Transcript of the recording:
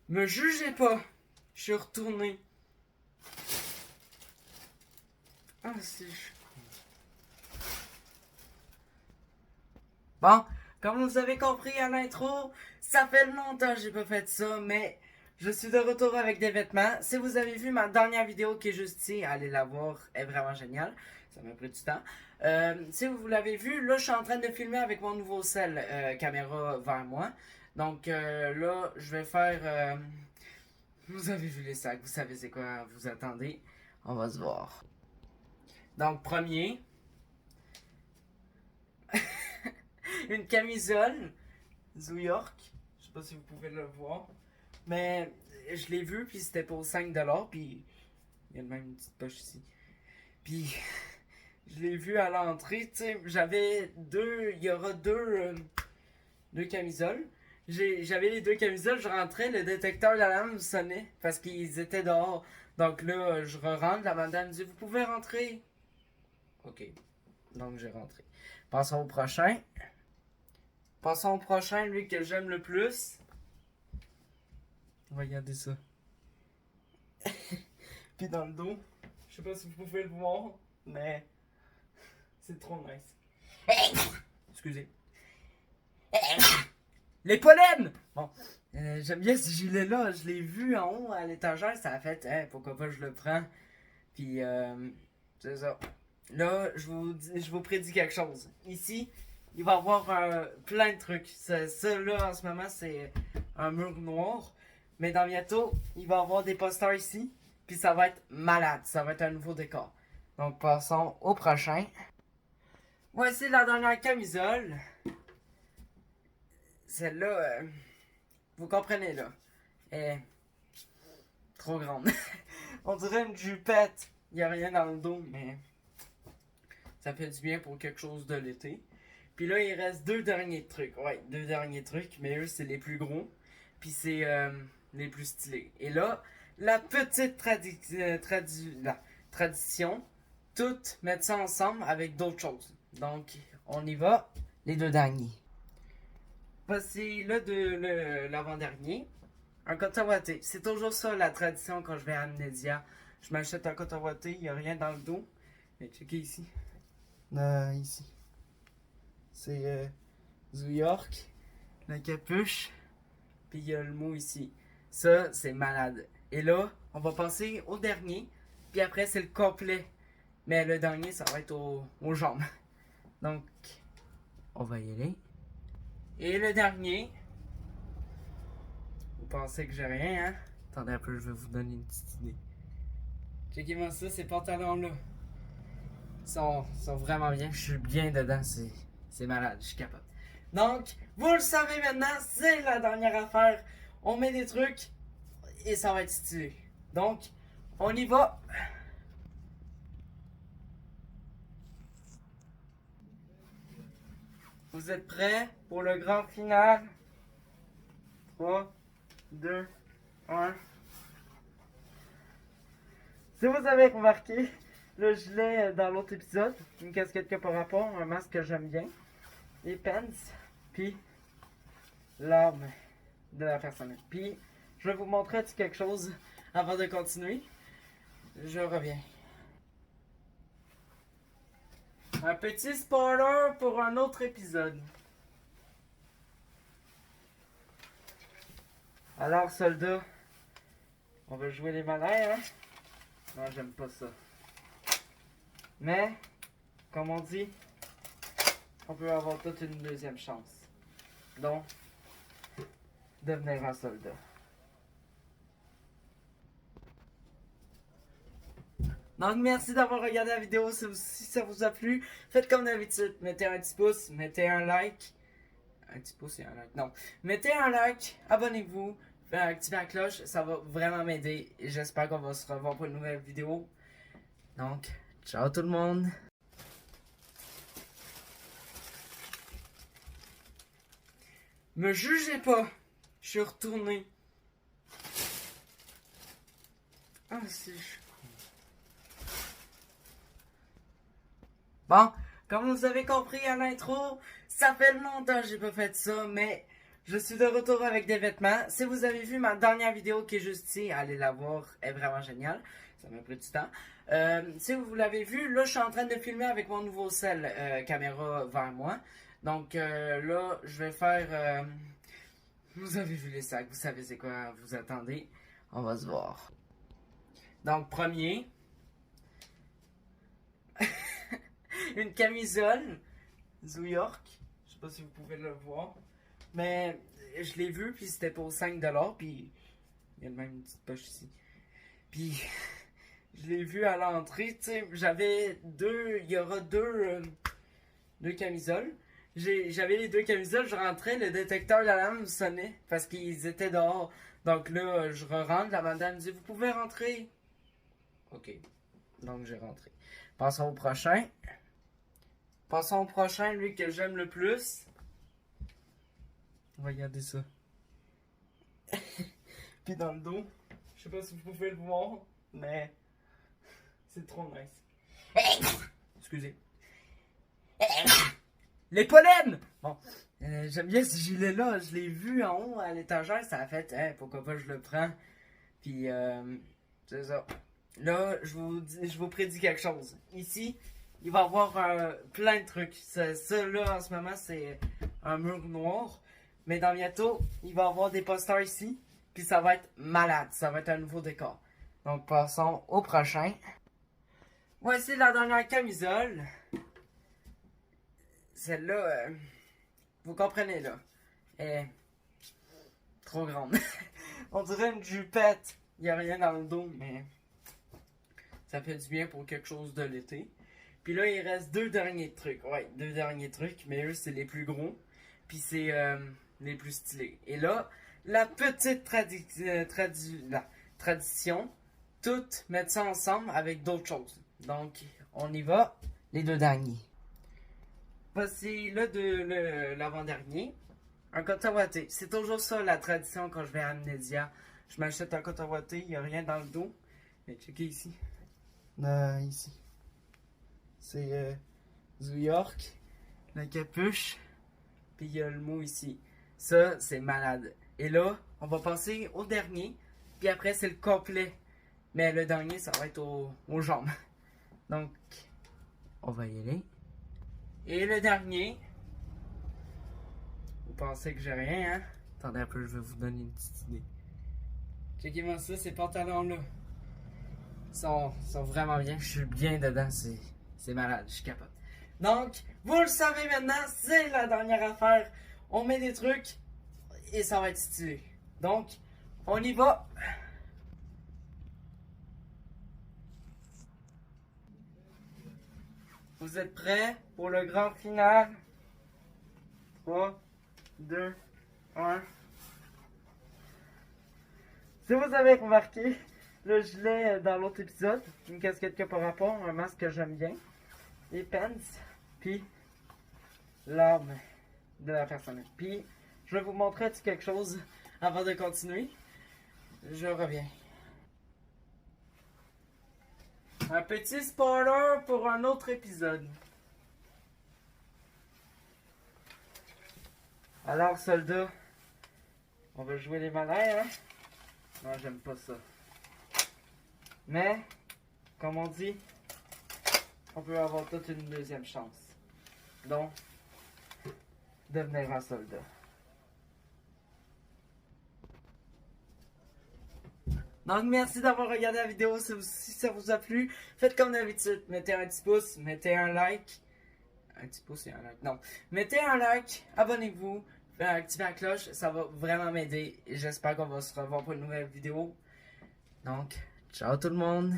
Me jugez pas. Je suis retourné. Ah, c'est... Bon, comme vous avez compris à l'intro, ça fait longtemps que j'ai pas fait ça, mais je suis de retour avec des vêtements. Si vous avez vu ma dernière vidéo qui est juste ici, allez la voir, elle est vraiment géniale. Ça m'a pris du temps. Si vous l'avez vu, là je suis en train de filmer avec mon nouveau cell caméra vers moi. Donc là, je vais faire... vous avez vu les sacs, vous savez c'est quoi, vous attendez. On va se voir. Donc premier, une camisole New York. Je sais pas si vous pouvez le voir. Mais je l'ai vu, puis c'était pour 5$. Puis il y a même une petite poche ici. Puis je l'ai vu à l'entrée. Tu sais, j'avais deux. Il y aura deux camisoles. J'avais les deux camisoles, je rentrais, le détecteur d'alarme sonnait parce qu'ils étaient dehors. Donc là, je rentre, la madame dit: vous pouvez rentrer. Ok. Donc j'ai rentré. Passons au prochain. Passons au prochain, lui que j'aime le plus. Regardez ça. Puis dans le dos, je sais pas si vous pouvez le voir, mais c'est trop nice. Excusez. Les pollens! Bon, j'aime bien ce gilet-là. Je l'ai vu en haut à l'étagère. Ça a fait, pourquoi pas je le prends. Puis, c'est ça. Là, je vous prédis quelque chose. Ici, il va y avoir plein de trucs. Ça là, en ce moment, c'est un mur noir. Mais dans bientôt, il va y avoir des posters ici. Puis ça va être malade. Ça va être un nouveau décor. Donc, passons au prochain. Voici la dernière camisole. Celle-là, vous comprenez là. Elle est trop grande. On dirait une jupette. Il n'y a rien dans le dos, mais ça fait du bien pour quelque chose de l'été. Puis là, il reste deux derniers trucs. Ouais, deux derniers trucs, mais eux, c'est les plus gros. Puis c'est les plus stylés. Et là, la petite tradition, toutes mettre ça ensemble avec d'autres choses. Donc, on y va, les deux derniers. Voici l'avant-dernier. Un coton ouaté. C'est toujours ça la tradition quand je vais à Amnesia. Je m'achète un coton ouaté, il n'y a rien dans le dos. Mais checkez ici. Ici. C'est New York. La capuche. Puis il y a le mot ici. Ça, c'est malade. Et là, on va passer au dernier. Puis après, c'est le complet. Mais le dernier, ça va être aux jambes. Donc, on va y aller. Et le dernier. Vous pensez que j'ai rien, hein? Attendez un peu, je vais vous donner une petite idée. Checkez-moi ça, ces pantalons-là. Ils sont vraiment bien. Je suis bien dedans. C'est malade. Je suis capable. Donc, vous le savez maintenant, c'est la dernière affaire. On met des trucs et ça va être stylé. Donc, on y va. Vous êtes prêts pour le grand final? 3, 2, 1. Si vous avez remarqué, le gilet dans l'autre épisode, une casquette qui n'a pas rapport, un masque que j'aime bien, les pants, puis l'arme de la personne. Puis, je vais vous montrer quelque chose avant de continuer. Je reviens. Un petit spoiler pour un autre épisode. Alors, soldats, on va jouer les malins, hein? Non, j'aime pas ça. Mais, comme on dit, on peut avoir toute une deuxième chance. Donc, devenir un soldat. Donc, merci d'avoir regardé la vidéo. Si ça vous a plu, faites comme d'habitude. Mettez un petit pouce, mettez un like. Un petit pouce et un like. Non. Mettez un like, abonnez-vous, activez la cloche. Ça va vraiment m'aider. Et j'espère qu'on va se revoir pour une nouvelle vidéo. Donc, ciao tout le monde. Me jugez pas. Je suis retourné. Ah, c'est chaud. Bon, comme vous avez compris à l'intro, ça fait longtemps que j'ai pas fait ça, mais Je suis de retour avec des vêtements. Si vous avez vu ma dernière vidéo qui est juste ici, allez la voir, elle est vraiment géniale. Ça m'a pris du temps. Si vous l'avez vu, là je suis en train de filmer avec mon nouveau cell caméra vers moi. Donc là, je vais faire... Vous avez vu les sacs, vous savez c'est quoi vous attendez. On va se voir. Donc premier... une camisole New York. Je sais pas si vous pouvez le voir. Mais je l'ai vu, puis c'était pour 5$. Puis il y a même une petite poche ici. Puis je l'ai vu à l'entrée. Tu sais, j'avais deux. Il y aura deux camisoles. J'avais les deux camisoles. Je rentrais, le détecteur d'alarme sonnait parce qu'ils étaient dehors. Donc là, je rentre. La madame me dit vous pouvez rentrer. Ok. Donc j'ai rentré. Passons au prochain. Passons au prochain, lui que j'aime le plus. Regardez ça. Puis dans le dos, je sais pas si vous pouvez le voir, mais c'est trop nice. Excusez. Les pollens! Bon, j'aime bien ce gilet-là. Je l'ai vu en haut à l'étagère. Ça a fait, pourquoi pas je le prends. Puis, c'est ça. Là, je vous prédis quelque chose. Ici, il va y avoir plein de trucs. Ça là, en ce moment, c'est un mur noir. Mais dans bientôt, il va y avoir des posters ici. Puis ça va être malade. Ça va être un nouveau décor. Donc, passons au prochain. Voici la dernière camisole. Celle-là, vous comprenez là. Elle est trop grande. On dirait une jupette. Il n'y a rien dans le dos, mais ça fait du bien pour quelque chose de l'été. Puis là, il reste deux derniers trucs. Ouais, deux derniers trucs, mais eux, c'est les plus gros. Puis c'est les plus stylés. Et là, la petite tradition, toutes mettre ça ensemble avec d'autres choses. Donc, on y va, les deux derniers. Voici l'avant-dernier. Un coton ouaté. C'est toujours ça la tradition quand je vais à Amnesia. Je m'achète un coton ouaté, il n'y a rien dans le dos. Mais checkez ici. Ici. C'est New York. La capuche. Puis il y a le mot ici. Ça, c'est malade. Et là, on va passer au dernier. Puis après, c'est le complet. Mais le dernier, ça va être aux jambes. Donc, on va y aller. Et le dernier. Vous pensez que j'ai rien, hein? Attendez un peu, je vais vous donner une petite idée. Checkez-moi ça, ces pantalons-là. Ils sont vraiment bien. Je suis bien dedans. C'est malade. Je suis capable. Donc, vous le savez maintenant, c'est la dernière affaire. On met des trucs et ça va être stylé. Donc, on y va. Vous êtes prêts pour le grand final? 3, 2, 1. Si vous avez remarqué, le gilet dans l'autre épisode, une casquette que par rapport, un masque que j'aime bien, les pants, puis l'arme de la personne. Puis, je vais vous montrer quelque chose avant de continuer. Je reviens. Un petit spoiler pour un autre épisode. Alors, soldats, on va jouer les malins, hein? Non, j'aime pas ça. Mais, comme on dit, on peut avoir toute une deuxième chance. Donc, devenir un soldat. Donc, merci d'avoir regardé la vidéo. Si ça vous a plu, faites comme d'habitude. Mettez un petit pouce, mettez un like. Un petit pouce et un like. Non. Mettez un like, abonnez-vous, activez la cloche. Ça va vraiment m'aider. J'espère qu'on va se revoir pour une nouvelle vidéo. Donc, ciao tout le monde.